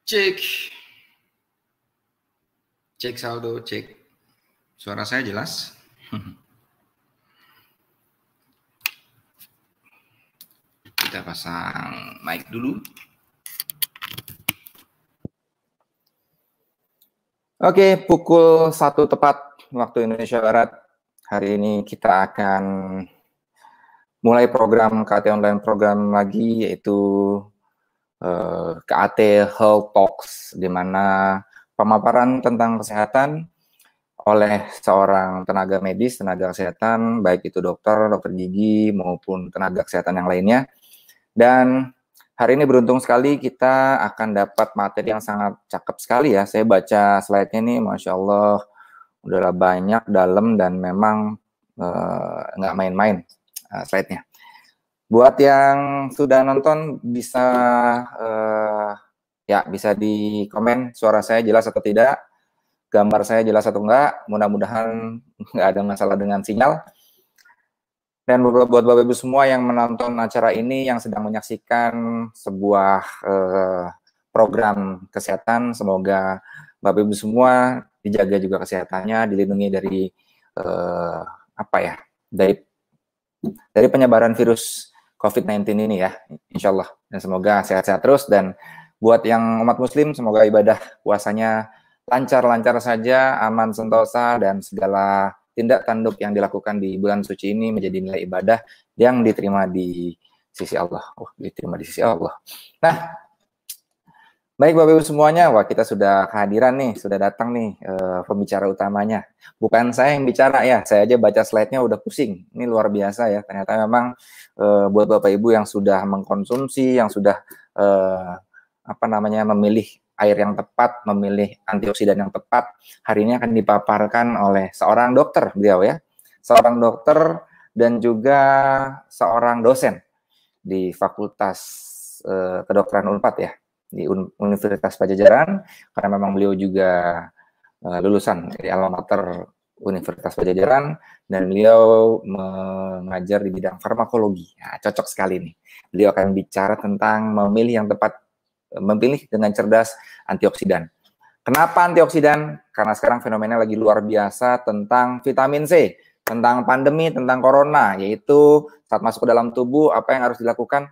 Cek. Cek saldo, cek. Suara saya jelas? Kita pasang mic dulu. Oke, pukul 1 tepat waktu Indonesia Barat. Hari ini kita akan mulai program KAT Online program lagi, yaitu KAT Health Talks, di mana pemaparan tentang kesehatan oleh seorang tenaga medis, tenaga kesehatan, baik itu dokter, dokter gigi, maupun tenaga kesehatan yang lainnya. Dan hari ini beruntung sekali kita akan dapat materi yang sangat cakep sekali ya. Saya baca slide-nya nih, Masya Allah, udahlah banyak, dalam, dan memang nggak main-main slide-nya. Buat yang sudah nonton bisa bisa di komen suara saya jelas atau tidak, gambar saya jelas atau enggak. Mudah-mudahan nggak ada masalah dengan sinyal. Dan buat Bapak Ibu semua yang menonton acara ini, yang sedang menyaksikan sebuah program kesehatan, semoga Bapak Ibu semua dijaga juga kesehatannya, dilindungi dari dari penyebaran virus COVID-19 ini ya, insya Allah. Dan semoga sehat-sehat terus. Dan buat yang umat muslim, semoga ibadah puasanya lancar-lancar saja, aman sentosa, dan segala tindak tanduk yang dilakukan di bulan suci ini menjadi nilai ibadah yang diterima di sisi Allah. Diterima di sisi Allah. Nah, baik Bapak Ibu semuanya, wah kita sudah kehadiran nih, sudah datang nih pembicara utamanya. Bukan saya yang bicara ya, saya aja baca slide-nya udah pusing. Ini luar biasa ya, ternyata memang buat Bapak Ibu yang sudah mengkonsumsi, yang sudah memilih air yang tepat, memilih antioksidan yang tepat, hari ini akan dipaparkan oleh seorang dokter, beliau ya, seorang dokter dan juga seorang dosen di Fakultas Kedokteran Unpad ya, di Universitas Padjadjaran, karena memang beliau juga lulusan dari alma mater Universitas Padjadjaran, dan beliau mengajar di bidang farmakologi. Nah, cocok sekali nih. Beliau akan bicara tentang memilih yang tepat, memilih dengan cerdas antioksidan. Kenapa antioksidan? Karena sekarang fenomena lagi luar biasa tentang vitamin C, tentang pandemi, tentang corona, yaitu saat masuk ke dalam tubuh apa yang harus dilakukan?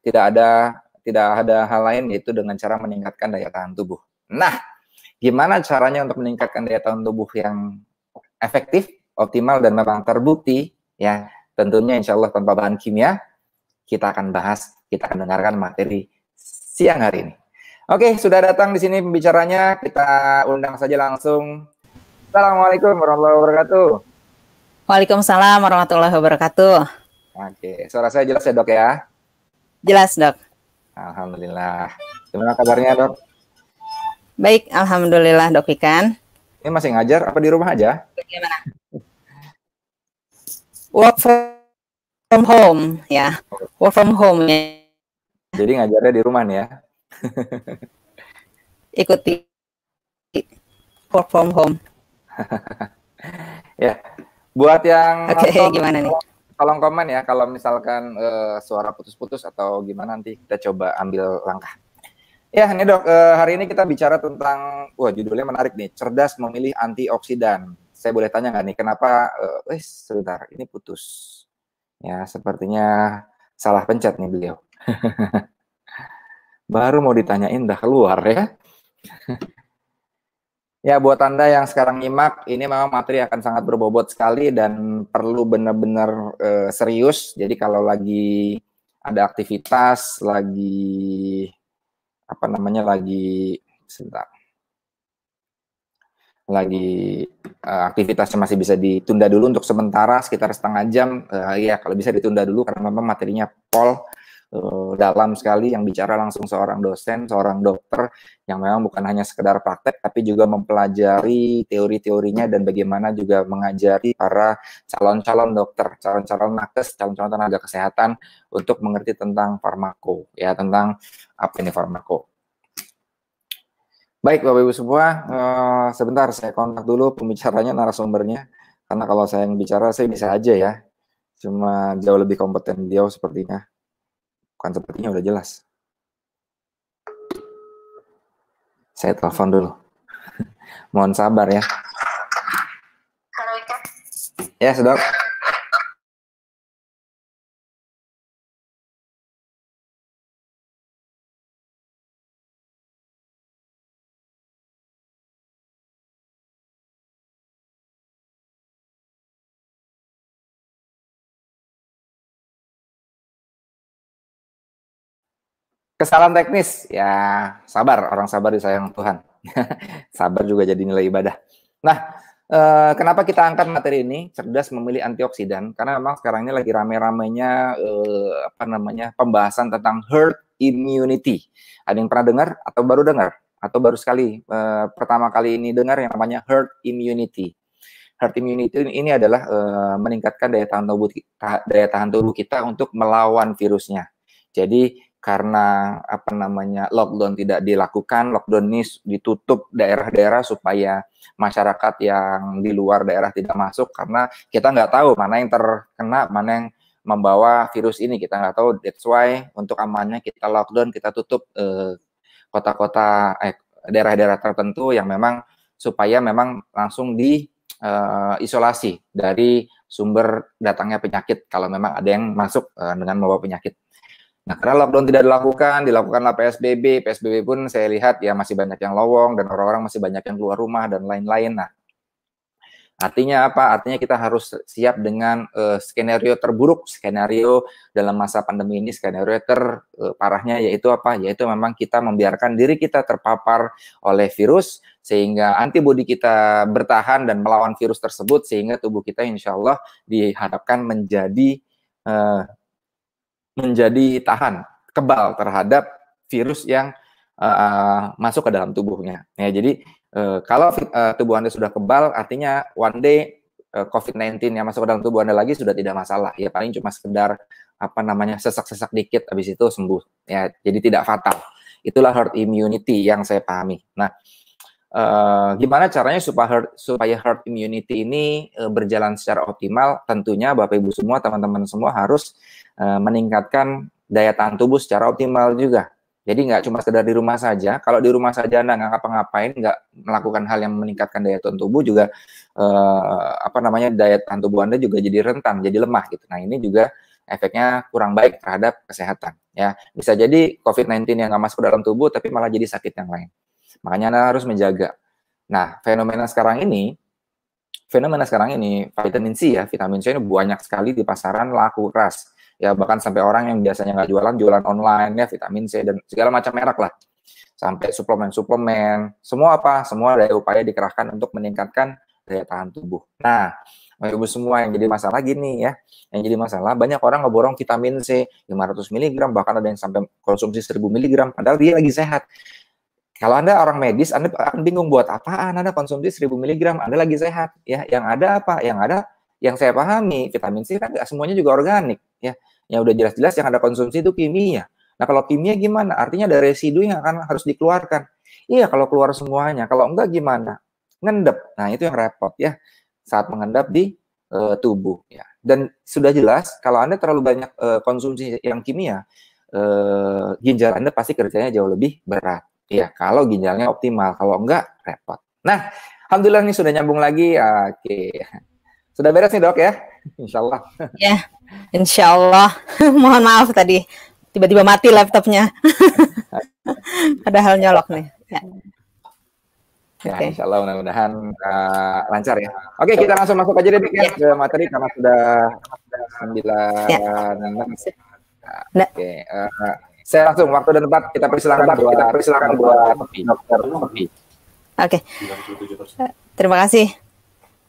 Tidak ada hal lain, yaitu dengan cara meningkatkan daya tahan tubuh. Nah, gimana caranya untuk meningkatkan daya tahan tubuh yang efektif, optimal, dan memang terbukti? Ya, tentunya insya Allah tanpa bahan kimia. Kita akan bahas, kita akan dengarkan materi siang hari ini. Oke, sudah datang di sini pembicaranya. Kita undang saja langsung. Assalamualaikum warahmatullahi wabarakatuh. Waalaikumsalam warahmatullahi wabarakatuh. Oke, suara saya jelas ya dok ya? Jelas dok. Alhamdulillah. Gimana kabarnya dok? Baik, alhamdulillah dok Ikan. Ini masih ngajar apa di rumah aja? Bagaimana? Work from home ya. Work from home ya. Jadi ngajarnya di rumah nih ya? Ikuti work from home. Ya, buat yang nonton, gimana nih? Tolong komen ya kalau misalkan suara putus-putus atau gimana, nanti kita coba ambil langkah. Ya, ini dok, hari ini kita bicara tentang, judulnya menarik nih, cerdas memilih antioksidan. Saya boleh tanya nggak nih, kenapa, sebentar, ini putus. Ya, sepertinya salah pencet nih beliau. Baru mau ditanyain dah keluar ya. Ya, buat Anda yang sekarang nyimak, ini memang materi akan sangat berbobot sekali dan perlu benar-benar serius. Jadi kalau lagi ada aktivitas, lagi aktivitasnya masih bisa ditunda dulu untuk sementara, sekitar setengah jam. Ya, kalau bisa ditunda dulu karena memang materinya dalam sekali, yang bicara langsung seorang dosen, seorang dokter yang memang bukan hanya sekedar praktek, tapi juga mempelajari teori-teorinya dan bagaimana juga mengajari para calon-calon dokter, calon-calon nakes, calon-calon tenaga kesehatan untuk mengerti tentang farmako, ya, tentang apa ini farmako. Baik Bapak Ibu semua, sebentar saya kontak dulu pembicaranya, narasumbernya, karena kalau saya yang bicara saya bisa aja ya, cuma jauh lebih kompeten beliau sepertinya. Bukan sepertinya, udah jelas. Saya telepon dulu. Mohon sabar ya. Halo Ika. Ya, Dok. Kesalahan teknis, ya sabar, orang sabar disayang Tuhan. Sabar juga jadi nilai ibadah. Nah, kenapa kita angkat materi ini, cerdas memilih antioksidan? Karena memang sekarang ini lagi rame-ramenya pembahasan tentang herd immunity. Ada yang pernah dengar atau baru dengar? Atau baru sekali pertama kali ini dengar yang namanya herd immunity. Herd immunity ini adalah meningkatkan daya tahan tubuh kita untuk melawan virusnya. Jadi karena lockdown tidak dilakukan, lockdown ini ditutup daerah-daerah supaya masyarakat yang di luar daerah tidak masuk, karena kita nggak tahu mana yang terkena, mana yang membawa virus ini, kita nggak tahu. That's why untuk amannya kita lockdown, kita tutup kota-kota, daerah-daerah tertentu yang memang supaya memang langsung isolasi dari sumber datangnya penyakit kalau memang ada yang masuk dengan membawa penyakit. Nah, karena lockdown tidak dilakukanlah PSBB. PSBB pun saya lihat ya masih banyak yang lowong dan orang-orang masih banyak yang keluar rumah dan lain-lain. Nah, artinya apa? Artinya kita harus siap dengan skenario terburuk, skenario dalam masa pandemi ini, skenario terparahnya yaitu apa? Yaitu memang kita membiarkan diri kita terpapar oleh virus sehingga antibodi kita bertahan dan melawan virus tersebut, sehingga tubuh kita insya Allah diharapkan menjadi tahan, kebal terhadap virus yang masuk ke dalam tubuhnya. Ya, jadi kalau tubuh Anda sudah kebal, artinya one day COVID-19 yang masuk ke dalam tubuh Anda lagi sudah tidak masalah. Ya paling cuma sekedar sesak-sesak dikit, habis itu sembuh. Ya, jadi tidak fatal. Itulah herd immunity yang saya pahami. Nah, gimana caranya supaya herd immunity ini berjalan secara optimal? Tentunya Bapak Ibu semua, teman-teman semua harus meningkatkan daya tahan tubuh secara optimal juga. Jadi nggak cuma sekedar di rumah saja. Kalau di rumah saja Anda nggak ngapa-ngapain, nggak melakukan hal yang meningkatkan daya tahan tubuh juga, daya tahan tubuh Anda juga jadi rentan, jadi lemah gitu. Nah, ini juga efeknya kurang baik terhadap kesehatan. Ya, bisa jadi COVID-19 yang nggak masuk ke dalam tubuh, tapi malah jadi sakit yang lain. Makanya Anda harus menjaga. Nah, fenomena sekarang ini, vitamin C ini banyak sekali di pasaran, laku keras. Ya, bahkan sampai orang yang biasanya nggak jualan online ya, vitamin C dan segala macam merek lah. Sampai suplemen, semua daya upaya dikerahkan untuk meningkatkan daya tahan tubuh. Nah, Ibu semua yang jadi masalah gini ya, banyak orang ngeborong vitamin C 500 mg, bahkan ada yang sampai konsumsi 1000 mg, padahal dia lagi sehat. Kalau Anda orang medis, Anda akan bingung buat apaan Anda konsumsi 1000 mg, Anda lagi sehat. Ya, yang ada apa? Yang saya pahami, vitamin C kan nggak semuanya juga organik. Ya, yang udah jelas-jelas yang ada konsumsi itu kimia. Nah, kalau kimia gimana? Artinya ada residu yang harus dikeluarkan. Iya, kalau keluar semuanya. Kalau enggak gimana? Ngendep. Nah, itu yang repot ya. Saat mengendap di tubuh. Ya. Dan sudah jelas, kalau Anda terlalu banyak konsumsi yang kimia, ginjal Anda pasti kerjanya jauh lebih berat. Ya, kalau ginjalnya optimal. Kalau enggak, repot. Nah, alhamdulillah ini sudah nyambung lagi. Oke. Sudah beres nih, Dok ya? Insya Allah. Ya, insya Allah. Mohon maaf tadi tiba-tiba mati laptopnya. Padahal nyolok nih. Ya. Ya, insya Allah mudah-mudahan lancar ya. Oke, kita langsung masuk aja deh ya ke materi karena sudah 9. Ya. Oke, saya langsung waktu dan tempat kita persilakan buat Dokter Novi. Oke.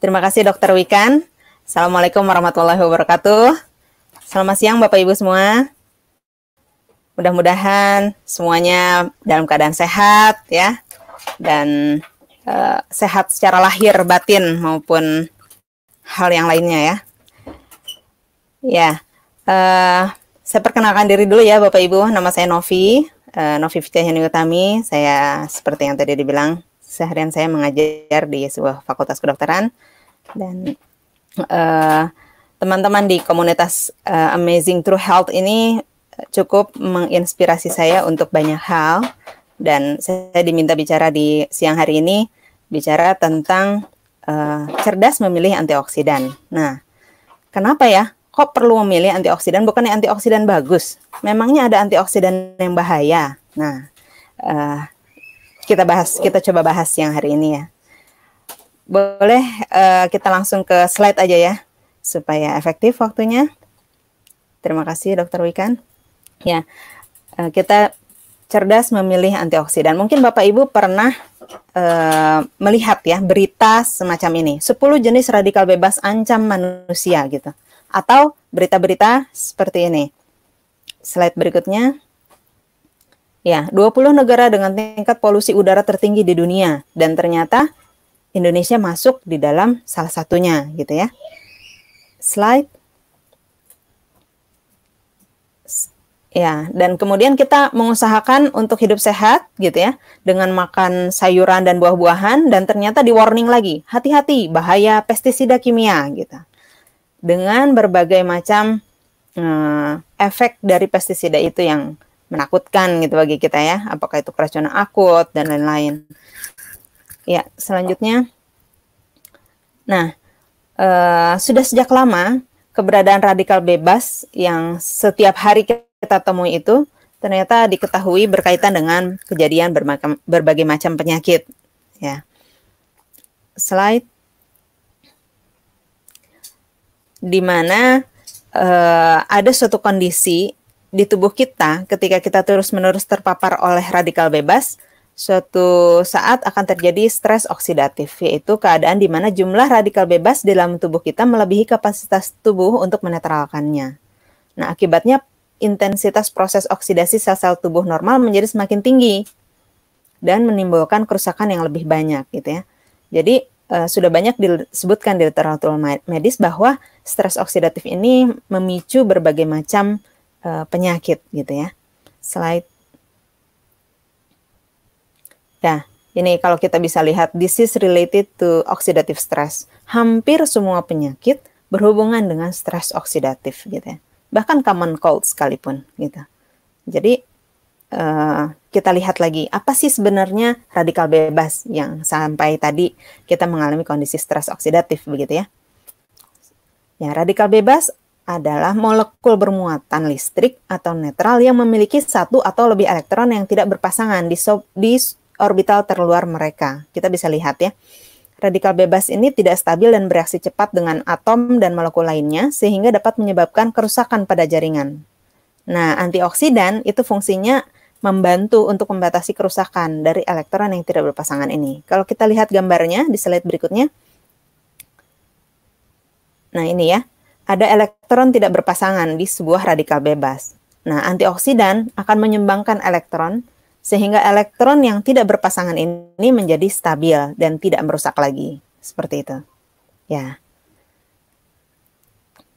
Terima kasih Dokter Wikan. Assalamualaikum warahmatullahi wabarakatuh. Selamat siang Bapak Ibu semua. Mudah-mudahan semuanya dalam keadaan sehat ya, dan sehat secara lahir, batin maupun hal yang lainnya ya. Ya, saya perkenalkan diri dulu ya Bapak Ibu. Nama saya Novi Fitiahani Utami. Saya seperti yang tadi dibilang, seharian saya mengajar di sebuah fakultas kedokteran, dan teman-teman di komunitas Amazing True Health ini cukup menginspirasi saya untuk banyak hal, Dan saya diminta bicara di siang hari ini, bicara tentang cerdas memilih antioksidan. Nah, kenapa ya? Kok perlu memilih antioksidan? Bukannya antioksidan bagus? Memangnya ada antioksidan yang bahaya? Nah, kita coba bahas siang hari ini ya. Boleh kita langsung ke slide aja ya, supaya efektif waktunya. Terima kasih Dr. Wikan. Ya, kita cerdas memilih antioksidan. Mungkin Bapak Ibu pernah melihat ya berita semacam ini. 10 jenis radikal bebas ancam manusia gitu. Atau berita-berita seperti ini. Slide berikutnya. Ya, 20 negara dengan tingkat polusi udara tertinggi di dunia. Dan ternyata Indonesia masuk di dalam salah satunya gitu ya. Slide. Ya, dan kemudian kita mengusahakan untuk hidup sehat gitu ya, dengan makan sayuran dan buah-buahan, dan ternyata di warning lagi, hati-hati bahaya pestisida kimia gitu. Dengan berbagai macam efek dari pestisida itu yang menakutkan gitu bagi kita ya, apakah itu keracunan akut dan lain-lain. Ya, selanjutnya. Nah, sudah sejak lama keberadaan radikal bebas yang setiap hari kita temui itu ternyata diketahui berkaitan dengan kejadian berbagai macam penyakit. Ya. Slide. Di mana ada suatu kondisi di tubuh kita ketika kita terus-menerus terpapar oleh radikal bebas, suatu saat akan terjadi stres oksidatif, yaitu keadaan di mana jumlah radikal bebas di dalam tubuh kita melebihi kapasitas tubuh untuk menetralkannya. Nah, akibatnya intensitas proses oksidasi sel-sel tubuh normal menjadi semakin tinggi dan menimbulkan kerusakan yang lebih banyak gitu ya. Jadi sudah banyak disebutkan di literatur medis bahwa stres oksidatif ini memicu berbagai macam penyakit gitu ya. Slide. Ya, ini kalau kita bisa lihat disease related to oxidative stress. Hampir semua penyakit berhubungan dengan stres oksidatif gitu ya. Bahkan common cold sekalipun gitu. Jadi kita lihat lagi apa sih sebenarnya radikal bebas yang sampai tadi kita mengalami kondisi stres oksidatif begitu ya. Ya, radikal bebas adalah molekul bermuatan listrik atau netral yang memiliki satu atau lebih elektron yang tidak berpasangan di orbital terluar mereka. Kita bisa lihat ya. Radikal bebas ini tidak stabil dan bereaksi cepat dengan atom dan molekul lainnya sehingga dapat menyebabkan kerusakan pada jaringan. Nah, antioksidan itu fungsinya membantu untuk membatasi kerusakan dari elektron yang tidak berpasangan ini. Kalau kita lihat gambarnya di slide berikutnya. Nah, ini ya. Ada elektron tidak berpasangan di sebuah radikal bebas. Nah, antioksidan akan menyumbangkan elektron sehingga elektron yang tidak berpasangan ini menjadi stabil dan tidak merusak lagi. Seperti itu. Ya.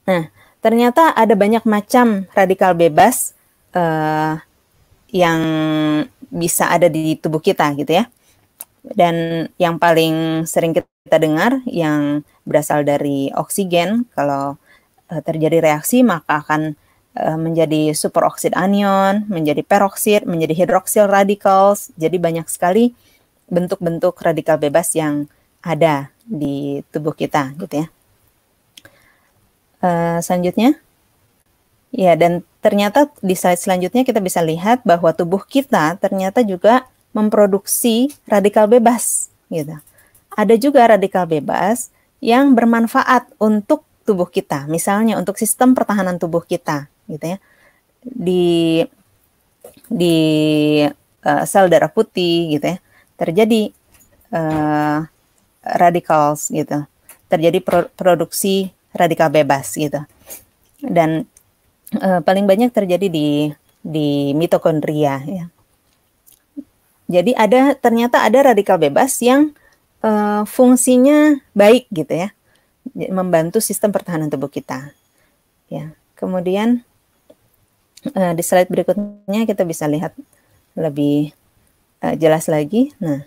Nah, ternyata ada banyak macam radikal bebas yang bisa ada di tubuh kita gitu ya. Dan yang paling sering kita dengar yang berasal dari oksigen, kalau terjadi reaksi maka akan menjadi superoksid anion, menjadi peroksid, menjadi hidroksil radicals. Jadi banyak sekali bentuk-bentuk radikal bebas yang ada di tubuh kita gitu ya. Selanjutnya. Ya, dan ternyata di slide selanjutnya kita bisa lihat bahwa tubuh kita ternyata juga memproduksi radikal bebas gitu. Ada juga radikal bebas yang bermanfaat untuk tubuh kita, misalnya untuk sistem pertahanan tubuh kita gitu ya. Di sel darah putih gitu ya, terjadi radicals gitu. Terjadi produksi radikal bebas gitu. Dan paling banyak terjadi di mitokondria ya. Jadi ternyata ada radikal bebas yang fungsinya baik gitu ya, membantu sistem pertahanan tubuh kita. Ya, kemudian di slide berikutnya kita bisa lihat lebih jelas lagi. Nah,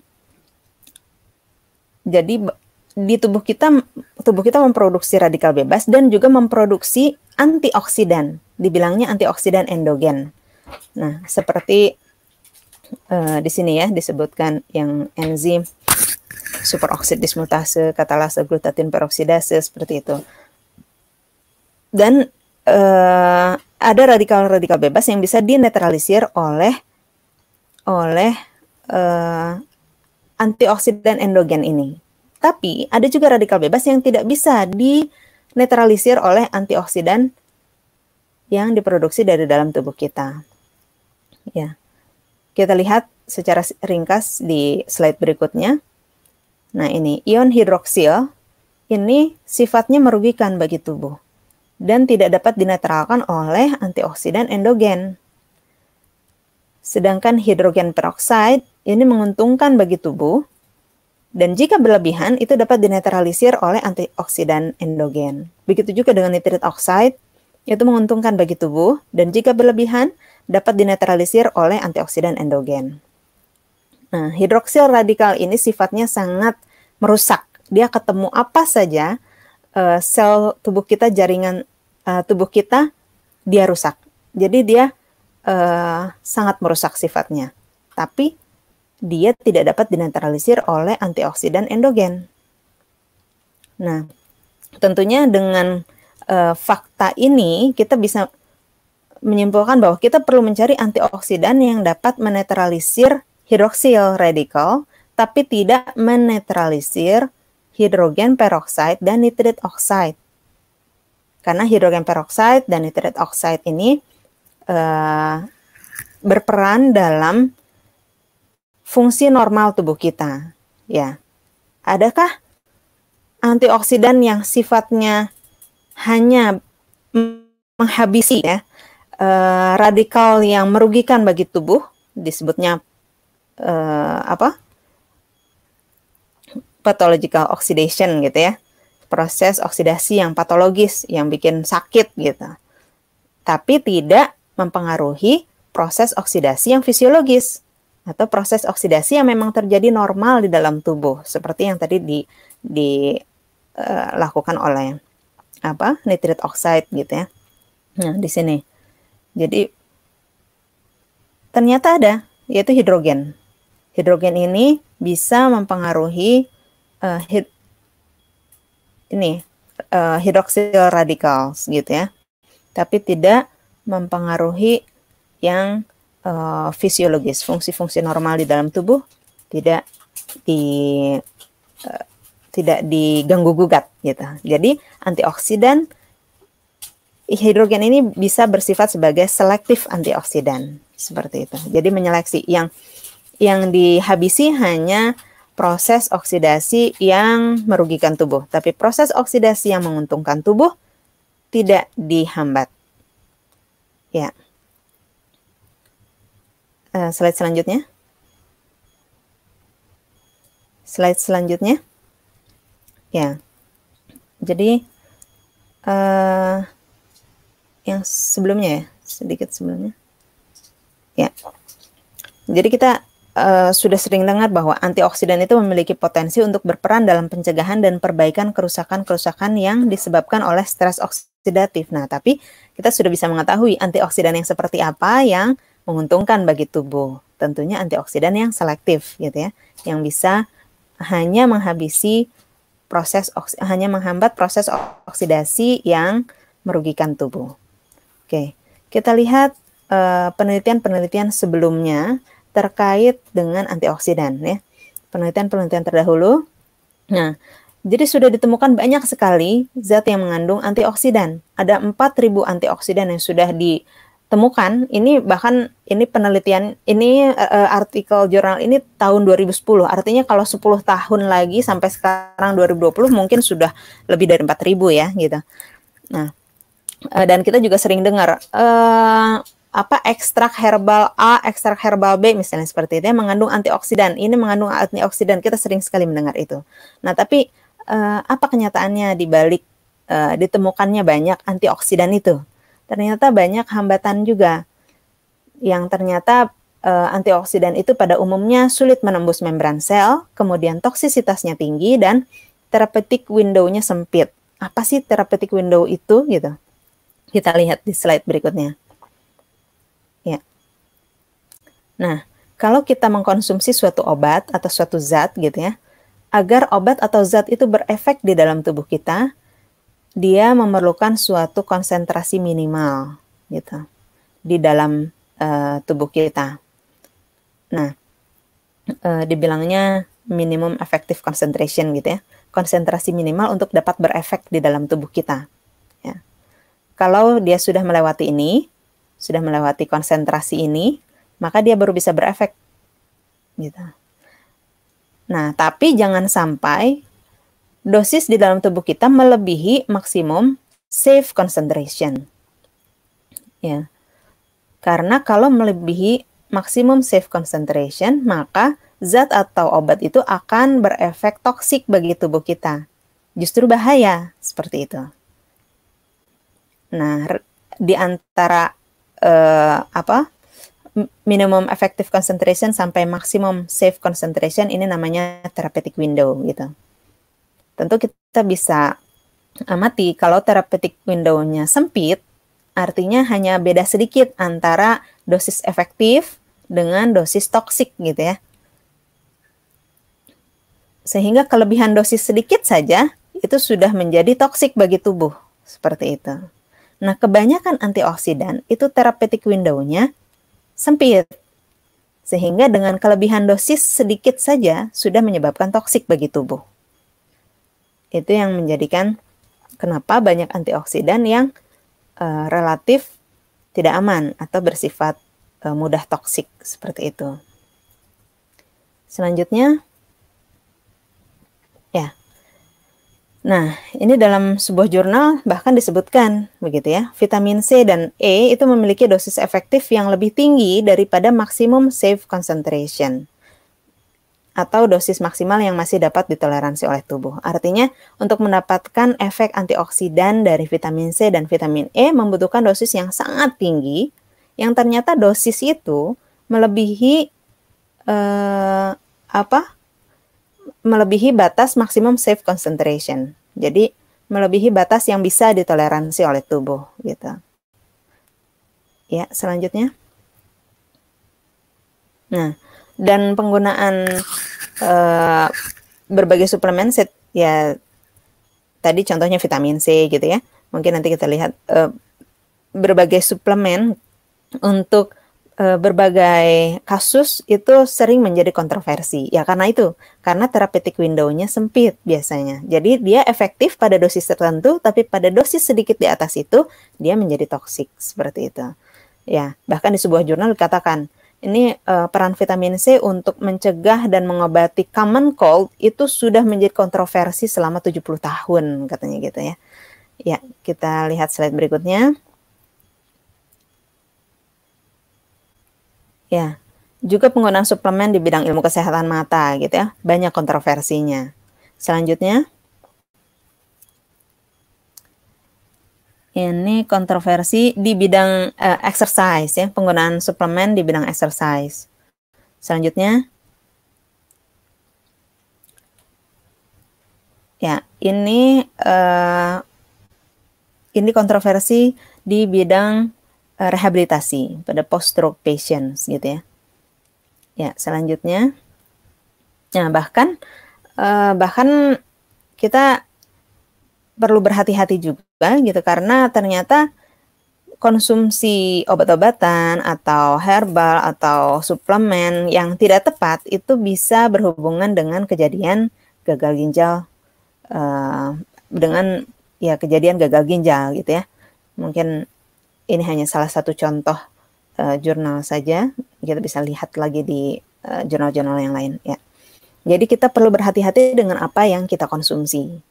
jadi di tubuh kita memproduksi radikal bebas dan juga memproduksi antioksidan. Dibilangnya antioksidan endogen. Nah, seperti Di sini ya disebutkan yang enzim superoksid dismutase, katalase, glutatin peroksidase seperti itu. Dan ada radikal-radikal bebas yang bisa dinetralisir oleh antioksidan endogen ini. Tapi ada juga radikal bebas yang tidak bisa dinetralisir oleh antioksidan yang diproduksi dari dalam tubuh kita. Ya. Kita lihat secara ringkas di slide berikutnya. Nah, ini ion hidroksil ini sifatnya merugikan bagi tubuh dan tidak dapat dinetralkan oleh antioksidan endogen. Sedangkan hidrogen peroksida ini menguntungkan bagi tubuh dan jika berlebihan itu dapat dinetralisir oleh antioksidan endogen. Begitu juga dengan nitrit oksida, itu menguntungkan bagi tubuh dan jika berlebihan dapat dinetralisir oleh antioksidan endogen. Nah, hidroksil radikal ini sifatnya sangat merusak. Dia ketemu apa saja sel tubuh kita, jaringan tubuh kita, dia rusak. Jadi dia sangat merusak sifatnya. Tapi dia tidak dapat dinetralisir oleh antioksidan endogen. Nah, tentunya dengan fakta ini kita bisa menyimpulkan bahwa kita perlu mencari antioksidan yang dapat menetralisir hidroksil radikal, tapi tidak menetralisir hidrogen peroksida dan nitrit oksida. Karena hidrogen peroksida dan nitrit oksida ini berperan dalam fungsi normal tubuh kita. Ya, adakah antioksidan yang sifatnya hanya menghabisi radikal yang merugikan bagi tubuh, disebutnya pathological oxidation gitu ya, proses oksidasi yang patologis yang bikin sakit gitu, tapi tidak mempengaruhi proses oksidasi yang fisiologis atau proses oksidasi yang memang terjadi normal di dalam tubuh seperti yang tadi dilakukan oleh nitrit oksida gitu ya. Nah, di sini jadi ternyata ada, yaitu hidrogen. Hidrogen ini bisa mempengaruhi hidroksil radikal gitu ya, tapi tidak mempengaruhi yang fisiologis, fungsi-fungsi normal di dalam tubuh tidak diganggu gugat gitu. Jadi antioksidan hidrogen ini bisa bersifat sebagai selektif antioksidan seperti itu. Jadi menyeleksi yang dihabisi hanya proses oksidasi yang merugikan tubuh, tapi proses oksidasi yang menguntungkan tubuh tidak dihambat. Ya. Slide selanjutnya. Slide selanjutnya. Ya. Jadi yang sebelumnya ya, sedikit sebelumnya. Ya. Jadi kita sudah sering dengar bahwa antioksidan itu memiliki potensi untuk berperan dalam pencegahan dan perbaikan kerusakan-kerusakan yang disebabkan oleh stres oksidatif. Nah, tapi kita sudah bisa mengetahui antioksidan yang seperti apa yang menguntungkan bagi tubuh. Tentunya antioksidan yang selektif gitu ya, yang bisa hanya menghambat proses oksidasi yang merugikan tubuh. Oke, kita lihat penelitian-penelitian sebelumnya terkait dengan antioksidan ya. Penelitian-penelitian terdahulu. Nah, jadi sudah ditemukan banyak sekali zat yang mengandung antioksidan. Ada 4.000 antioksidan yang sudah ditemukan. Ini bahkan penelitian ini artikel jurnal ini tahun 2010. Artinya kalau 10 tahun lagi sampai sekarang 2020 mungkin sudah lebih dari 4.000 ya gitu. Nah, dan kita juga sering dengar ekstrak herbal A, ekstrak herbal B misalnya seperti itu yang mengandung antioksidan. Ini mengandung antioksidan, kita sering sekali mendengar itu. Nah, tapi apa kenyataannya di balik ditemukannya banyak antioksidan itu? Ternyata banyak hambatan juga. Yang ternyata antioksidan itu pada umumnya sulit menembus membran sel, kemudian toksisitasnya tinggi dan therapeutic window-nya sempit. Apa sih therapeutic window itu gitu? Kita lihat di slide berikutnya. Ya. Nah, kalau kita mengkonsumsi suatu obat atau suatu zat gitu ya, agar obat atau zat itu berefek di dalam tubuh kita, dia memerlukan suatu konsentrasi minimal gitu di dalam tubuh kita. Nah, dibilangnya minimum effective concentration gitu ya, konsentrasi minimal untuk dapat berefek di dalam tubuh kita. Ya. Kalau dia sudah melewati ini, sudah melewati konsentrasi ini, maka dia baru bisa berefek. Gitu. Nah, tapi jangan sampai dosis di dalam tubuh kita melebihi maksimum safe concentration. Ya. Karena kalau melebihi maksimum safe concentration, maka zat atau obat itu akan berefek toksik bagi tubuh kita. Justru bahaya seperti itu. Nah, di antara minimum effective concentration sampai maximum safe concentration ini namanya therapeutic window gitu. Tentu kita bisa amati kalau therapeutic window-nya sempit, artinya hanya beda sedikit antara dosis efektif dengan dosis toksik gitu ya. Sehingga kelebihan dosis sedikit saja itu sudah menjadi toksik bagi tubuh, seperti itu. Nah, kebanyakan antioksidan itu therapeutic window-nya sempit. Sehingga dengan kelebihan dosis sedikit saja sudah menyebabkan toksik bagi tubuh. Itu yang menjadikan kenapa banyak antioksidan yang relatif tidak aman atau bersifat mudah toksik seperti itu. Selanjutnya, ya. Nah, ini dalam sebuah jurnal bahkan disebutkan begitu ya, vitamin C dan E itu memiliki dosis efektif yang lebih tinggi daripada maksimum safe concentration atau dosis maksimal yang masih dapat ditoleransi oleh tubuh. Artinya, untuk mendapatkan efek antioksidan dari vitamin C dan vitamin E membutuhkan dosis yang sangat tinggi, yang ternyata dosis itu melebihi melebihi batas maksimum safe concentration. Jadi, melebihi batas yang bisa ditoleransi oleh tubuh gitu. Ya, selanjutnya. Nah, dan penggunaan berbagai suplemen ya tadi contohnya vitamin C gitu ya. Mungkin nanti kita lihat berbagai suplemen untuk berbagai kasus itu sering menjadi kontroversi. Ya karena itu, karena therapeutic window-nya sempit biasanya. Jadi dia efektif pada dosis tertentu, tapi pada dosis sedikit di atas itu dia menjadi toksik seperti itu. Ya, bahkan di sebuah jurnal dikatakan ini peran vitamin C untuk mencegah dan mengobati common cold itu sudah menjadi kontroversi selama 70 tahun katanya gitu ya. Ya, kita lihat slide berikutnya. Ya, juga penggunaan suplemen di bidang ilmu kesehatan mata gitu ya, banyak kontroversinya. Selanjutnya, ini kontroversi di bidang exercise ya, penggunaan suplemen di bidang exercise. Selanjutnya, ya ini kontroversi di bidang rehabilitasi pada post-stroke patients gitu ya. Ya, selanjutnya, nah bahkan kita perlu berhati-hati juga gitu karena ternyata konsumsi obat-obatan atau herbal atau suplemen yang tidak tepat itu bisa berhubungan dengan kejadian gagal ginjal dengan ya kejadian gagal ginjal gitu ya. Mungkin ini hanya salah satu contoh jurnal saja. Kita bisa lihat lagi di jurnal-jurnal yang lain ya. Jadi kita perlu berhati-hati dengan apa yang kita konsumsi.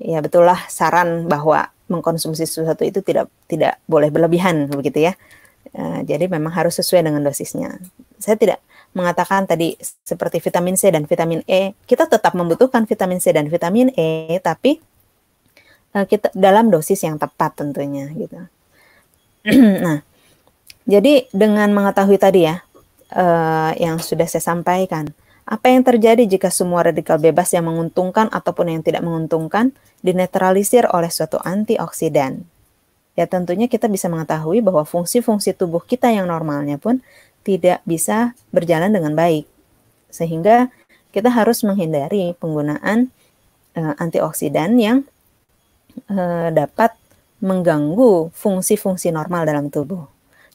Ya betullah saran bahwa mengkonsumsi sesuatu itu tidak boleh berlebihan begitu ya. Jadi memang harus sesuai dengan dosisnya. Saya tidak mengatakan tadi seperti vitamin C dan vitamin E, kita tetap membutuhkan vitamin C dan vitamin E, tapi kita dalam dosis yang tepat tentunya gitu. Nah, jadi dengan mengetahui tadi ya, yang sudah saya sampaikan, apa yang terjadi jika semua radikal bebas yang menguntungkan ataupun yang tidak menguntungkan dinetralisir oleh suatu antioksidan? Ya tentunya kita bisa mengetahui bahwa fungsi-fungsi tubuh kita yang normalnya pun tidak bisa berjalan dengan baik. Sehingga kita harus menghindari penggunaan antioksidan yang dapat mengganggu fungsi-fungsi normal dalam tubuh.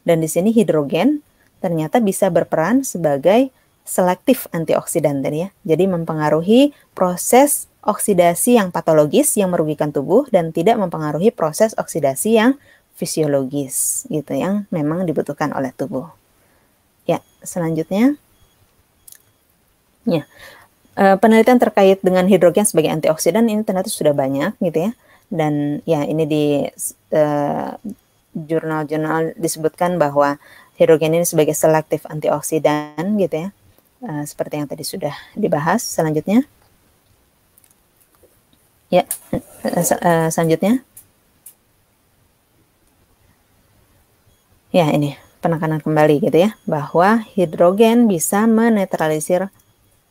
Dan di sini hidrogen ternyata bisa berperan sebagai selektif antioksidan tadi ya. Jadi mempengaruhi proses oksidasi yang patologis yang merugikan tubuh dan tidak mempengaruhi proses oksidasi yang fisiologis gitu yang memang dibutuhkan oleh tubuh. Ya, selanjutnya. Ya. Penelitian terkait dengan hidrogen sebagai antioksidan ini ternyata sudah banyak gitu ya. Dan ya ini di jurnal-jurnal disebutkan bahwa hidrogen ini sebagai selektif antioksidan gitu ya. Seperti yang tadi sudah dibahas. Selanjutnya. Ya, selanjutnya. Ya, ini penekanan kembali gitu ya, bahwa hidrogen bisa menetralisir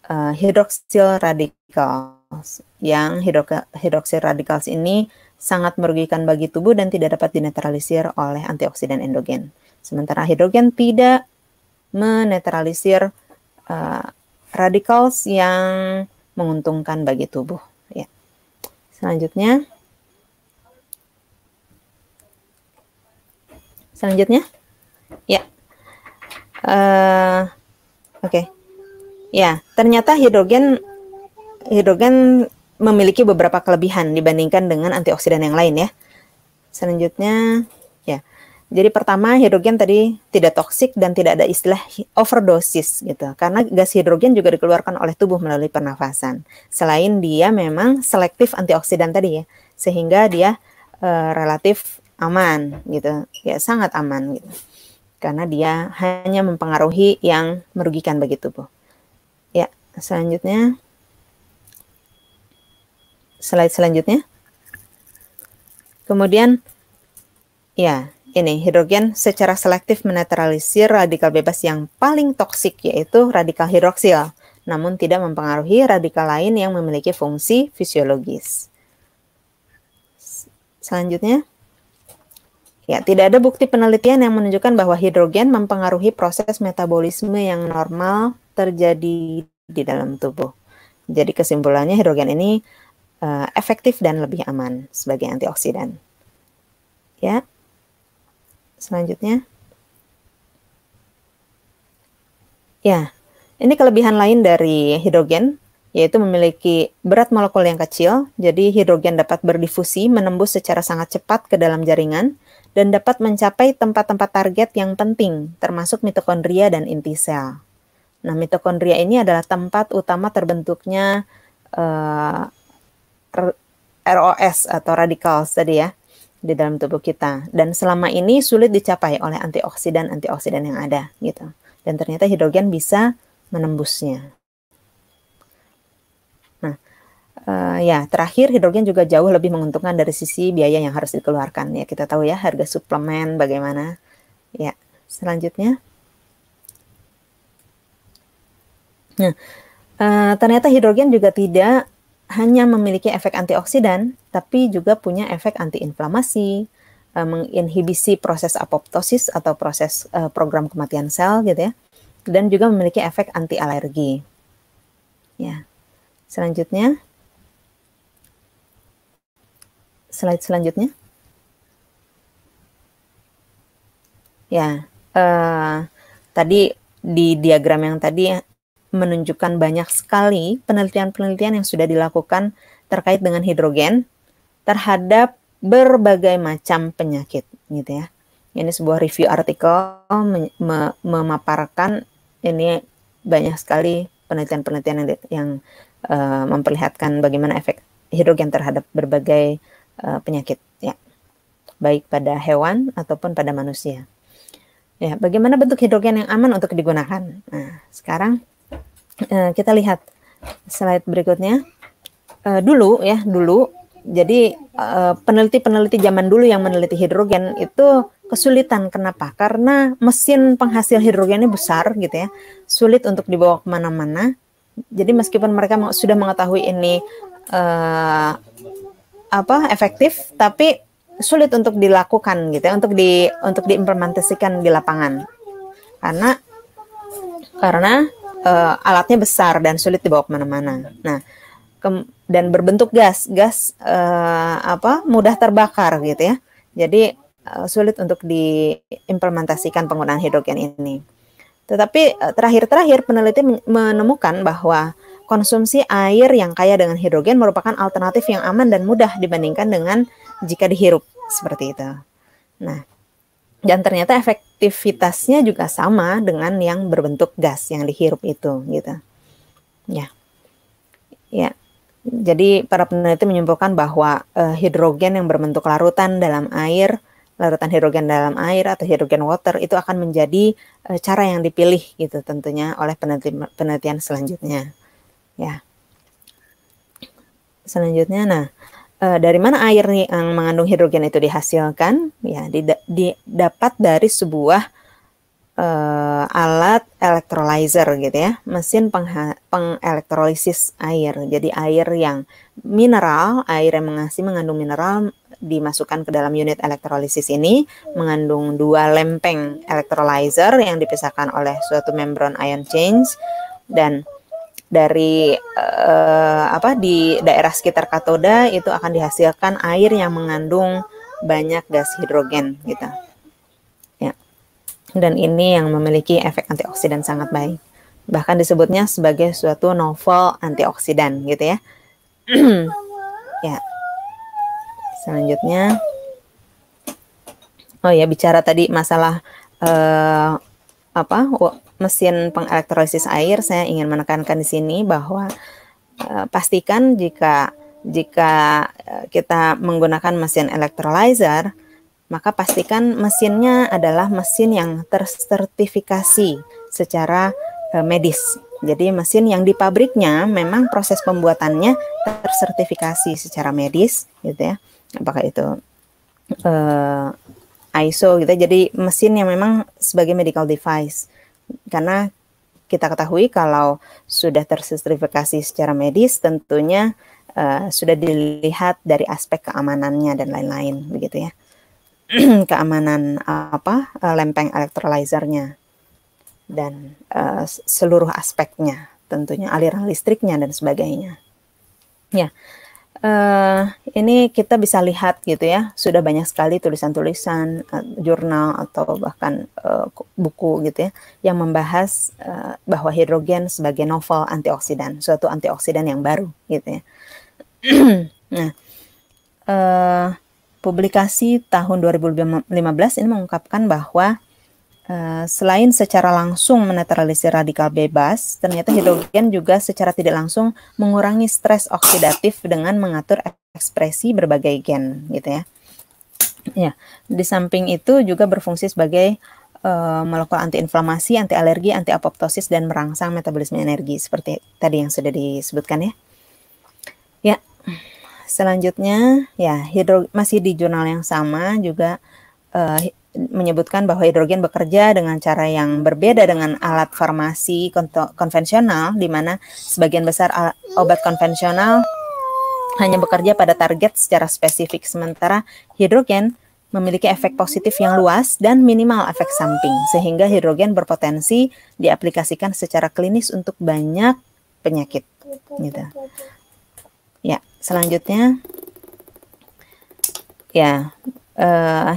hidroksil radicals. Yang hidroksil radicals ini sangat merugikan bagi tubuh dan tidak dapat dinetralisir oleh antioksidan endogen. Sementara hidrogen tidak menetralisir radicals yang menguntungkan bagi tubuh. Ya. Selanjutnya. Ya. Oke. Ya, ternyata hidrogen memiliki beberapa kelebihan dibandingkan dengan antioksidan yang lain ya. Selanjutnya, ya. Jadi pertama, hidrogen tadi tidak toksik dan tidak ada istilah overdosis gitu. Karena gas hidrogen juga dikeluarkan oleh tubuh melalui pernafasan. Selain dia memang selektif antioksidan tadi ya, sehingga dia relatif aman gitu. Ya, sangat aman gitu. Karena dia hanya mempengaruhi yang merugikan bagi tubuh. Ya, selanjutnya. Slide selanjutnya. Kemudian, ya, ini hidrogen secara selektif menetralisir radikal bebas yang paling toksik, yaitu radikal hidroksil, namun tidak mempengaruhi radikal lain yang memiliki fungsi fisiologis. Selanjutnya, ya, tidak ada bukti penelitian yang menunjukkan bahwa hidrogen mempengaruhi proses metabolisme yang normal terjadi di dalam tubuh. Jadi kesimpulannya hidrogen ini efektif dan lebih aman sebagai antioksidan. Ya, selanjutnya. Ya, ini kelebihan lain dari hidrogen, yaitu memiliki berat molekul yang kecil, jadi hidrogen dapat berdifusi menembus secara sangat cepat ke dalam jaringan, dan dapat mencapai tempat-tempat target yang penting, termasuk mitokondria dan inti sel. Nah, mitokondria ini adalah tempat utama terbentuknya ROS atau radicals tadi ya, di dalam tubuh kita. Dan selama ini sulit dicapai oleh antioksidan yang ada gitu. Dan ternyata hidrogen bisa menembusnya. Nah, ya terakhir hidrogen juga jauh lebih menguntungkan dari sisi biaya yang harus dikeluarkan. Ya kita tahu ya harga suplemen bagaimana. Ya, selanjutnya. Nah, ternyata hidrogen juga tidak hanya memiliki efek antioksidan, tapi juga punya efek antiinflamasi, menginhibisi proses apoptosis atau proses program kematian sel gitu ya, dan juga memiliki efek anti alergi. Ya, selanjutnya, slide selanjutnya. Ya, tadi di diagram yang tadi menunjukkan banyak sekali penelitian-penelitian yang sudah dilakukan terkait dengan hidrogen terhadap berbagai macam penyakit gitu ya. Ini sebuah review artikel memaparkan ini banyak sekali penelitian-penelitian yang memperlihatkan bagaimana efek hidrogen terhadap berbagai penyakit ya. Baik pada hewan ataupun pada manusia. Ya, bagaimana bentuk hidrogen yang aman untuk digunakan? Nah, sekarang kita lihat slide berikutnya. Dulu, jadi peneliti-peneliti zaman dulu yang meneliti hidrogen itu kesulitan. Kenapa? Karena mesin penghasil hidrogen ini besar gitu ya, sulit untuk dibawa kemana-mana. Jadi meskipun mereka sudah mengetahui ini efektif, tapi sulit untuk dilakukan gitu ya, untuk diimplementasikan di lapangan. Karena karena alatnya besar dan sulit dibawa kemana-mana. Nah, dan berbentuk gas mudah terbakar gitu ya. Jadi sulit untuk diimplementasikan penggunaan hidrogen ini. Tetapi terakhir peneliti menemukan bahwa konsumsi air yang kaya dengan hidrogen merupakan alternatif yang aman dan mudah dibandingkan dengan jika dihirup seperti itu. Nah, dan ternyata efektivitasnya juga sama dengan yang berbentuk gas yang dihirup itu gitu. Ya. Jadi para peneliti menyimpulkan bahwa hidrogen yang berbentuk larutan hidrogen dalam air atau hidrogen water itu akan menjadi cara yang dipilih gitu tentunya oleh penelitian selanjutnya. Ya. Selanjutnya, nah dari mana air yang mengandung hidrogen itu dihasilkan? Ya, didapat dari sebuah alat electrolyzer gitu ya, mesin pengelektrolisis air. Jadi air yang mengandung mineral dimasukkan ke dalam unit elektrolisis ini, mengandung 2 lempeng electrolyzer yang dipisahkan oleh suatu membran ion change, dan dari di daerah sekitar katoda itu akan dihasilkan air yang mengandung banyak gas hidrogen gitu. Ya. Dan ini yang memiliki efek antioksidan sangat baik. Bahkan disebutnya sebagai suatu novel antioksidan gitu ya. Ya. Selanjutnya, bicara tadi masalah mesin pengelektrolisis air, saya ingin menekankan di sini bahwa pastikan jika kita menggunakan mesin electrolyzer, maka pastikan mesinnya adalah mesin yang tersertifikasi secara medis. Jadi mesin yang di pabriknya memang proses pembuatannya tersertifikasi secara medis gitu ya. Apakah itu ISO gitu. Jadi mesin yang memang sebagai medical device. Karena kita ketahui kalau sudah tersertifikasi secara medis tentunya sudah dilihat dari aspek keamanannya dan lain-lain begitu ya. Keamanan lempeng electrolyzernya dan seluruh aspeknya, tentunya aliran listriknya dan sebagainya. Ya. Ini kita bisa lihat gitu ya, sudah banyak sekali tulisan-tulisan jurnal atau bahkan buku gitu ya yang membahas bahwa hidrogen sebagai novel antioksidan, suatu antioksidan yang baru gitu ya. Nah, publikasi tahun 2015 ini mengungkapkan bahwa selain secara langsung menetralisir radikal bebas, ternyata hidrogen juga secara tidak langsung mengurangi stres oksidatif dengan mengatur ekspresi berbagai gen, gitu ya. Ya, di samping itu juga berfungsi sebagai molekul antiinflamasi, anti alergi, anti apoptosis dan merangsang metabolisme energi seperti tadi yang sudah disebutkan ya. Ya, selanjutnya ya masih di jurnal yang sama juga menyebutkan bahwa hidrogen bekerja dengan cara yang berbeda dengan alat farmasi konvensional, di mana sebagian besar obat konvensional hanya bekerja pada target secara spesifik, sementara hidrogen memiliki efek positif yang luas dan minimal efek samping, sehingga hidrogen berpotensi diaplikasikan secara klinis untuk banyak penyakit. Gitu. Ya, selanjutnya, ya.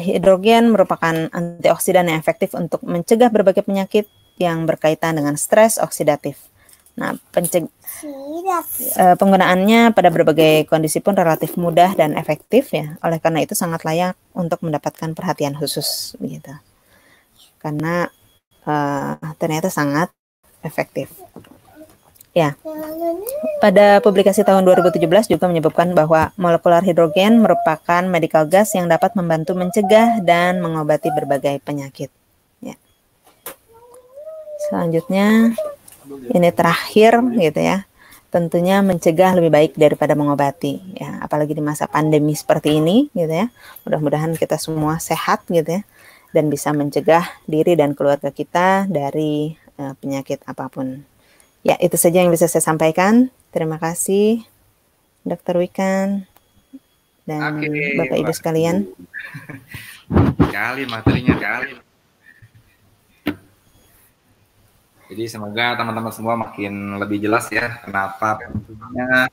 Hidrogen merupakan antioksidan yang efektif untuk mencegah berbagai penyakit yang berkaitan dengan stres oksidatif. Nah, penggunaannya pada berbagai kondisi pun relatif mudah dan efektif ya. Oleh karena itu sangat layak untuk mendapatkan perhatian khusus begitu. Karena ternyata sangat efektif. Ya, pada publikasi tahun 2017 juga menyebutkan bahwa molekular hidrogen merupakan medical gas yang dapat membantu mencegah dan mengobati berbagai penyakit. Ya. Selanjutnya, ini terakhir gitu ya, tentunya mencegah lebih baik daripada mengobati. Ya, apalagi di masa pandemi seperti ini gitu ya. Mudah-mudahan kita semua sehat gitu ya, dan bisa mencegah diri dan keluarga kita dari penyakit apapun. Ya, itu saja yang bisa saya sampaikan. Terima kasih, Dr. Wikan dan Bapak Ibu sekalian. Sekali materinya sekali. Jadi semoga teman-teman semua makin lebih jelas ya kenapa pentingnya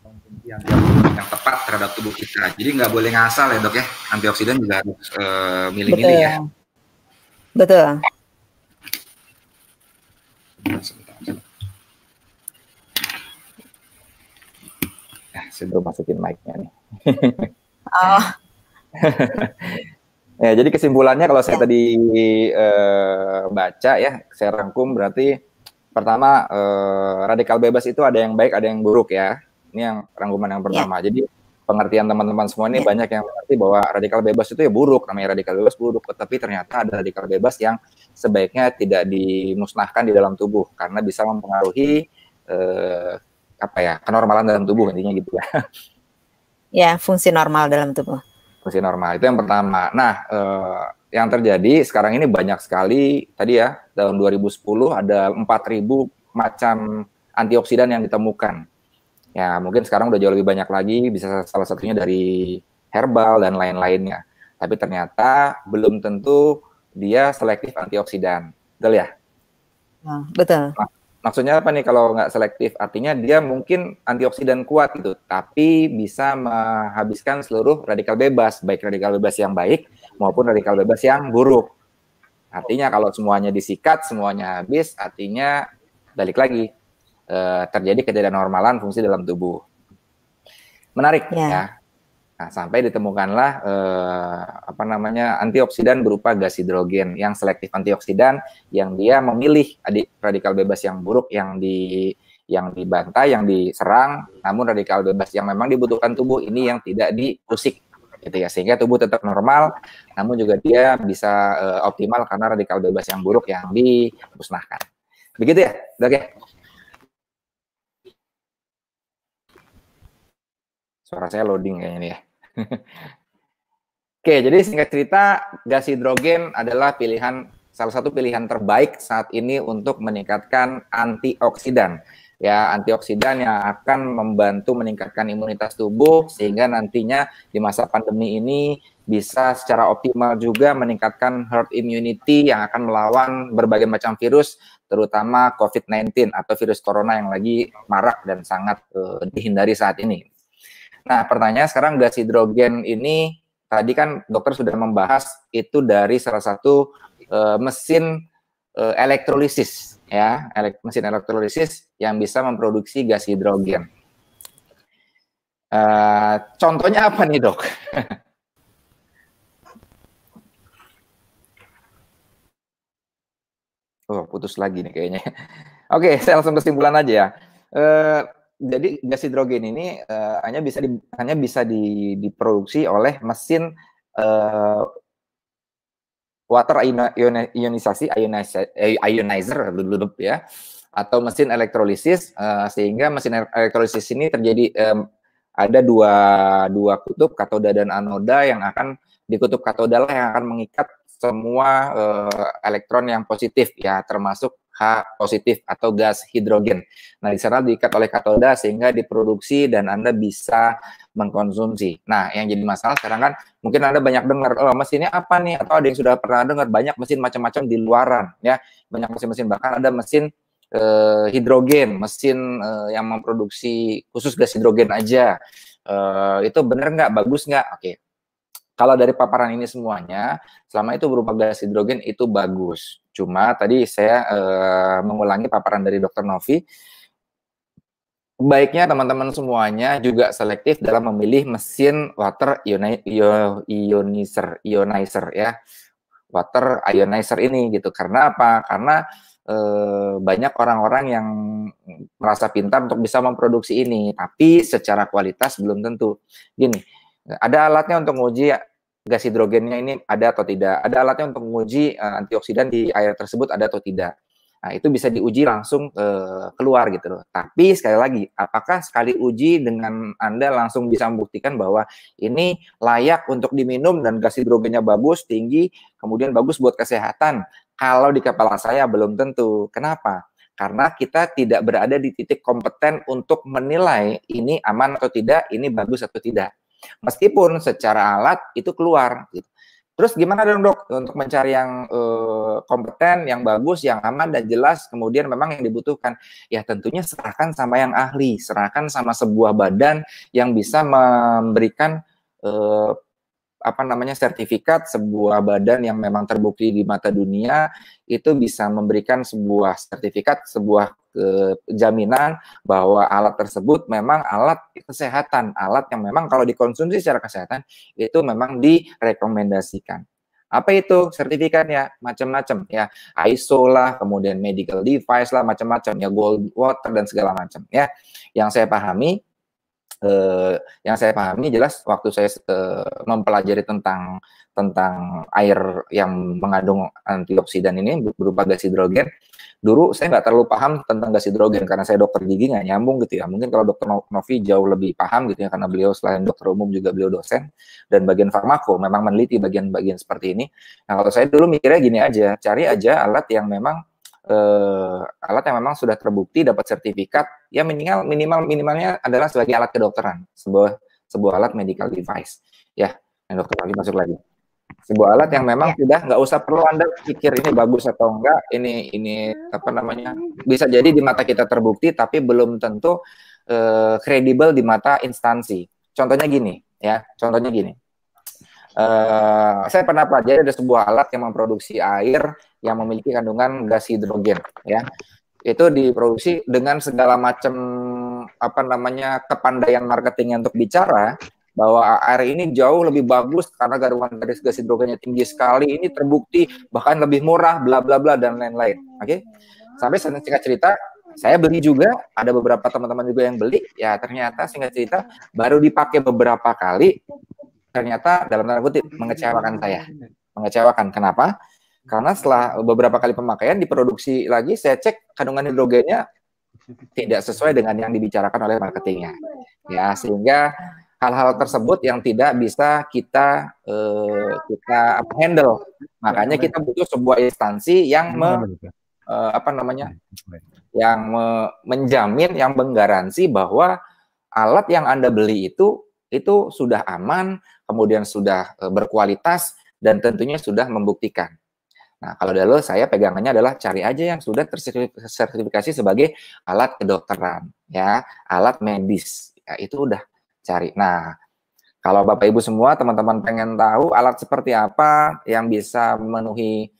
konsumsi antioksidan yang tepat terhadap tubuh kita. Jadi nggak boleh ngasal ya dok ya, antioksidan juga harus milih-milih ya. Betul. Saya belum masukin mic-nya nih. Oh. Ya, jadi kesimpulannya kalau saya tadi baca ya, saya rangkum berarti pertama radikal bebas itu ada yang baik, ada yang buruk ya. Ini yang rangkuman yang pertama. Jadi pengertian teman-teman semua ini banyak yang mengerti bahwa radikal bebas itu ya buruk, namanya radikal bebas buruk. Tetapi ternyata ada radikal bebas yang sebaiknya tidak dimusnahkan di dalam tubuh karena bisa mempengaruhi kenormalan dalam tubuh, intinya gitu ya. Ya, fungsi normal dalam tubuh. Fungsi normal itu yang pertama. Nah, yang terjadi sekarang ini banyak sekali, tadi ya, tahun 2010 ada 4.000 macam antioksidan yang ditemukan. Ya, mungkin sekarang udah jauh lebih banyak lagi, bisa salah satunya dari herbal dan lain-lainnya. Tapi ternyata belum tentu dia selektif antioksidan. Betul ya? Betul. Maksudnya apa nih kalau nggak selektif? Artinya dia mungkin antioksidan kuat gitu, tapi bisa menghabiskan seluruh radikal bebas, baik radikal bebas yang baik maupun radikal bebas yang buruk. Artinya kalau semuanya disikat, semuanya habis, artinya balik lagi terjadi ketidaknormalan fungsi dalam tubuh. Menarik ya. Nah, sampai ditemukanlah antioksidan berupa gas hidrogen yang selektif antioksidan yang dia memilih radikal bebas yang buruk yang dibantai, yang diserang, namun radikal bebas yang memang dibutuhkan tubuh ini yang tidak diusik gitu ya, sehingga tubuh tetap normal namun juga dia bisa optimal karena radikal bebas yang buruk yang dimusnahkan. Begitu ya, Dok ya? Suara saya loading kayaknya nih ya. Oke, jadi singkat cerita, gas hidrogen adalah salah satu pilihan terbaik saat ini untuk meningkatkan antioksidan. Ya, antioksidan yang akan membantu meningkatkan imunitas tubuh sehingga nantinya di masa pandemi ini bisa secara optimal juga meningkatkan herd immunity yang akan melawan berbagai macam virus, terutama COVID-19 atau virus corona yang lagi marak dan sangat dihindari saat ini. Nah, pertanyaan sekarang gas hidrogen ini, tadi kan dokter sudah membahas itu dari salah satu mesin elektrolisis, ya, mesin elektrolisis yang bisa memproduksi gas hidrogen. Contohnya apa nih, dok? Oh, putus lagi nih kayaknya. Oke, saya langsung kesimpulan aja ya. Jadi gas hidrogen ini hanya bisa diproduksi oleh mesin water ionizer ya, atau mesin elektrolisis, sehingga mesin elektrolisis ini terjadi ada dua kutub, katoda dan anoda, yang akan di kutub katoda lah yang akan mengikat semua elektron yang positif ya, termasuk H positif atau gas hidrogen. Nah, di sana diikat oleh katoda sehingga diproduksi dan Anda bisa mengkonsumsi. Nah, yang jadi masalah sekarang kan mungkin Anda banyak dengar, oh mesinnya apa nih? Atau ada yang sudah pernah dengar banyak mesin macam-macam di luaran ya. Banyak mesin-mesin, bahkan ada mesin hidrogen, mesin yang memproduksi khusus gas hidrogen aja. Itu benar nggak? Bagus nggak? Oke. Kalau dari paparan ini semuanya, selama itu berupa gas hidrogen itu bagus. Cuma tadi saya mengulangi paparan dari Dr. Novi, baiknya teman-teman semuanya juga selektif dalam memilih mesin water ionizer ya, water ionizer ini gitu. Karena apa? Karena banyak orang-orang yang merasa pintar untuk bisa memproduksi ini, tapi secara kualitas belum tentu. Gini, ada alatnya untuk menguji gas hidrogennya ini ada atau tidak. Ada alatnya untuk menguji antioksidan di air tersebut ada atau tidak. Nah, itu bisa diuji langsung keluar gitu loh. Tapi sekali lagi, apakah sekali uji dengan Anda langsung bisa membuktikan bahwa ini layak untuk diminum dan gas hidrogennya bagus, tinggi, kemudian bagus buat kesehatan? Kalau di kepala saya belum tentu. Kenapa? Karena kita tidak berada di titik kompeten untuk menilai ini aman atau tidak, ini bagus atau tidak. Meskipun secara alat itu keluar gitu. Terus gimana dong dok untuk mencari yang kompeten, yang bagus, yang aman dan jelas, kemudian memang yang dibutuhkan? Ya tentunya serahkan sama yang ahli, serahkan sama sebuah badan yang bisa memberikan sertifikat, sebuah badan yang memang terbukti di mata dunia itu bisa memberikan sebuah sertifikat, sebuah jaminan bahwa alat tersebut memang alat kesehatan, alat yang memang kalau dikonsumsi secara kesehatan itu memang direkomendasikan. Apa itu sertifikatnya? Macam-macam ya, ISO lah, kemudian medical device lah, macam-macam ya, gold water dan segala macam ya. Yang saya pahami jelas waktu saya mempelajari tentang air yang mengandung antioksidan ini berupa gas hidrogen. Dulu saya nggak terlalu paham tentang gas hidrogen karena saya dokter gigi, nggak nyambung gitu ya. Mungkin kalau dokter Novi jauh lebih paham gitu ya, karena beliau selain dokter umum juga beliau dosen dan bagian farmako, memang meneliti bagian-bagian seperti ini. Nah kalau saya dulu mikirnya gini aja, cari aja alat yang memang sudah terbukti dapat sertifikat, ya minimalnya adalah sebagai alat kedokteran, sebuah alat medical device ya. Yang dokter lagi masuk lagi, sebuah alat yang memang sudah nggak usah perlu Anda pikir ini bagus atau enggak, ini bisa jadi di mata kita terbukti tapi belum tentu kredibel di mata instansi. Contohnya gini ya, saya pernah pelajari ada sebuah alat yang memproduksi air yang memiliki kandungan gas hidrogen ya. Itu diproduksi dengan segala macam kepandaian marketingnya untuk bicara bahwa air ini jauh lebih bagus karena kandungan gas hidrogennya tinggi sekali, ini terbukti bahkan lebih murah, bla bla bla dan lain-lain. Oke. Sampai singkat cerita saya beli juga, ada beberapa teman-teman juga yang beli, ya ternyata singkat cerita baru dipakai beberapa kali, ternyata dalam tanda kutip mengecewakan saya. Mengecewakan. Kenapa? Karena setelah beberapa kali pemakaian diproduksi lagi, saya cek kandungan hidrogennya tidak sesuai dengan yang dibicarakan oleh marketingnya. Ya, sehingga hal-hal tersebut yang tidak bisa kita handle. Makanya kita butuh sebuah instansi yang menjamin, yang menggaransi bahwa alat yang Anda beli itu sudah aman, kemudian sudah berkualitas, dan tentunya sudah membuktikan. Nah, kalau dulu saya pegangannya adalah cari aja yang sudah tersertifikasi sebagai alat kedokteran, ya, alat medis, ya, itu udah cari. Nah, kalau Bapak Ibu semua, teman-teman pengen tahu alat seperti apa yang bisa memenuhi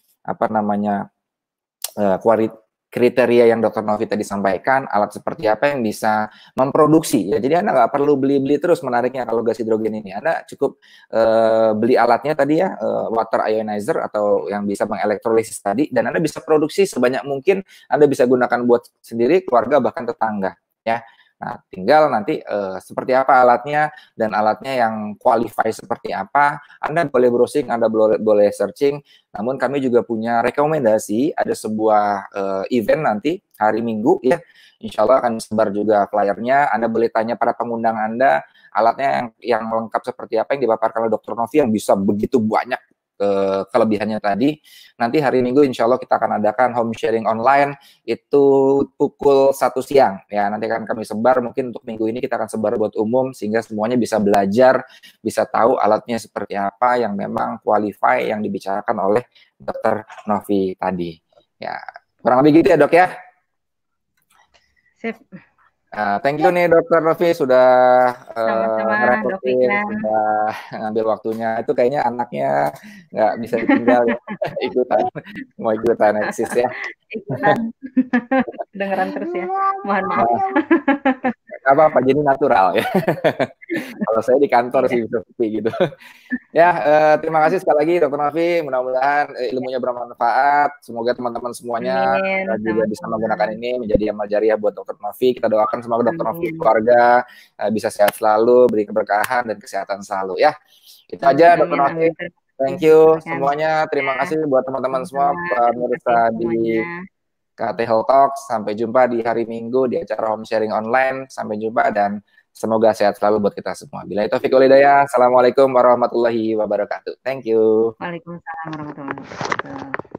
kriteria yang Dr. Novi tadi sampaikan, alat seperti apa yang bisa memproduksi. Ya, jadi Anda nggak perlu beli-beli terus, menariknya kalau gas hidrogen ini. Anda cukup beli alatnya tadi ya, water ionizer atau yang bisa mengelektrolisis tadi, dan Anda bisa produksi sebanyak mungkin. Anda bisa gunakan buat sendiri, keluarga, bahkan tetangga. Ya. Nah, tinggal nanti seperti apa alatnya, dan alatnya yang qualify seperti apa, Anda boleh browsing, Anda boleh searching. Namun kami juga punya rekomendasi, ada sebuah event nanti hari Minggu ya, insya Allah akan sebar juga flyernya. Anda boleh tanya para pengundang Anda, alatnya yang lengkap seperti apa yang dipaparkan oleh Dr. Novi yang bisa begitu banyak kelebihannya tadi. Nanti hari Minggu insya Allah kita akan adakan home sharing online itu pukul 1 siang ya. Nanti akan kami sebar, mungkin untuk minggu ini kita akan sebar buat umum sehingga semuanya bisa belajar, bisa tahu alatnya seperti apa yang memang qualify yang dibicarakan oleh Dr. Novi tadi ya. Kurang lebih gitu ya dok ya. Sip. Thank you nih Dr. Novi sudah ngerepotin, sudah ngambil waktunya. Itu kayaknya anaknya nggak bisa ditinggal ya. mau ikutan eksis ya. Ikutan. Dengeran terus ya. Mohon maaf. Apa-apa, jadi natural ya. Kalau saya di kantor sih seperti gitu. Ya, terima kasih sekali lagi Dr. Novi. Mudah-mudahan ilmunya bermanfaat. Semoga teman-teman semuanya juga bisa menggunakan ini menjadi amal jariah buat Dr. Novi. Kita doakan semoga Dr. Novi keluarga bisa sehat selalu, beri keberkahan dan kesehatan selalu ya. Itu aja Dr. Novi. Thank you semuanya. Terima kasih buat teman-teman semua pemirsa di KT Health Talks. Sampai jumpa di hari Minggu di acara home sharing online. Sampai jumpa dan semoga sehat selalu buat kita semua. Billahi taufiq wal hidayah. Assalamualaikum warahmatullahi wabarakatuh. Thank you. Waalaikumsalam warahmatullahi wabarakatuh.